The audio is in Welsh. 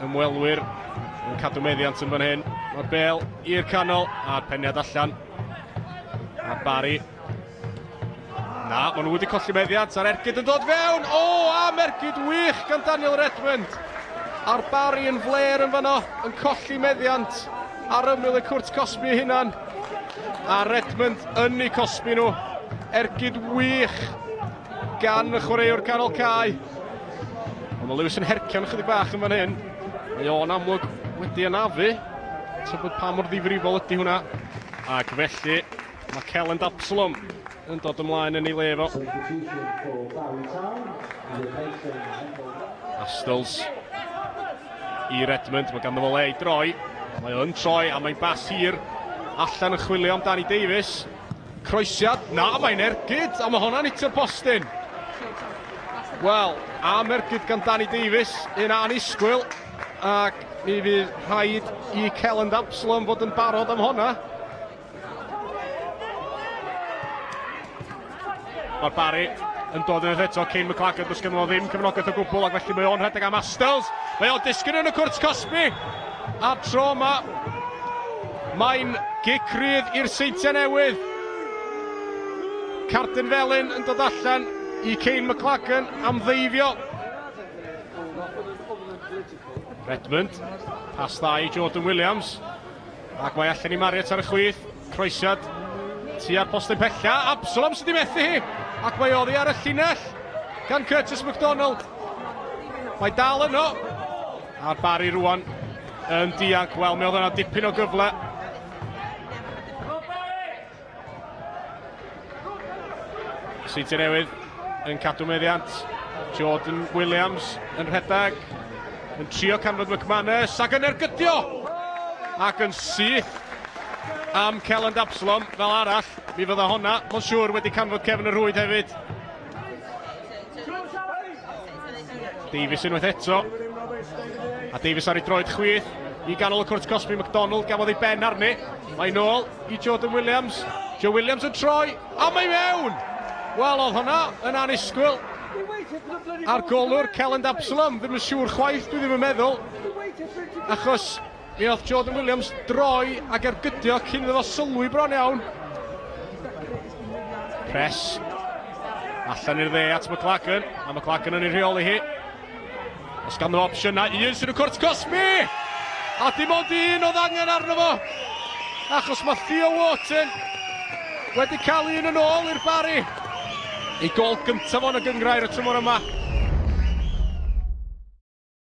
ymwelwyr yn cadw meddiant yn fan hyn. Mae'r bel i'r canol a'r peniad allan. A Barry. Na, maen nhw wedi colli meddiant a'r ergyd yn dod fewn. O, a mergyd wych gan Daniel Redmond. A'r Barry yn fler yn fanno, yn colli meddiant ar ymyl y Cwrt Cosby hunan. A Redmond yn eu cosbi nhw. Ergyd wych gan y chwaraewr canol cae. Ond mae Lewis yn hercian chydig bach yn fan hyn. Mae o'n amlwg wedi anafu. Tybod pa mor ddifrifol ydy hwnna. Ac felly mae Celyn Absalom yn dod ymlaen yn ei lefo. Astles i Redmond, mae ganddo fo le i droi. Mae o'n troi a mae'n bas hir allan yn chwilio am Danny Davies. Croesiad, na, mae'n ergyd, a mae hwnna'n hitio'r postyn. Wel, am ergyd gan Danny Davies, un anisgwyl, ac mi fydd rhaid i Celyn Absalom fod yn barod am hwnna. Mae'r Barry yn dod yn eto, Kane McLagan, does gynno fo ddim cefnogaeth o gwbl, ac felly mae o'n rhedeg am Astles. Mae o'n disgyn yn y Cwrt Cosby, a tro yma, mae'n gic rydd i'r Seintiau Newydd. Carden Felyn yn dod allan i Kane McLagan am ddeifio. Redmond, pas dda i Jordan Williams, ac mae allan i Marriott ar y chwith. Croesiad tua'r postyn pella, Absalom sydd wedi methu hi, ac mae oddi ar y llinell gan Curtis MacDonald. Mae dal yno, a'r Barry rwan yn dianc. Wel, mi oedd yna dipyn o gyfle. Seintiau Newydd yn cadw meddiant. Jordan Williams yn rhedeg, yn trio canfod McManus, ac yn ergydio! Ac yn syth am Celyn Absalom fel arall. Mi fydda honna, mae'n siŵr, wedi canfod Cefn y Rwyd hefyd. Davies unwaith eto. A Davies ar ei droed chwith i ganol y Cwrt Cosby. MacDonald gafodd ei ben arni. Mae nôl i Jordan Williams. Joe Williams yn troi, a mae mewn! Wel, oedd hwnna yn anisgwyl. A'r golwr Celyn Absalom ddim yn siŵr chwaith, dwi ddim yn meddwl. Achos mi oedd Jordan Williams droi ac ergydio cyn iddo fo sylwi bron iawn. Press allan i'r dde at McLagan, a McLagan yn ei rheoli hi. Os ganddo opsiynau, un sy'n y Cwrt Cosby! A dim ond un oedd angen arno fo! Achos mae Theo Wharton wedi cael un yn ôl i'r Barry. Ei gol gyntaf o'n y gyngrair y tymor yma.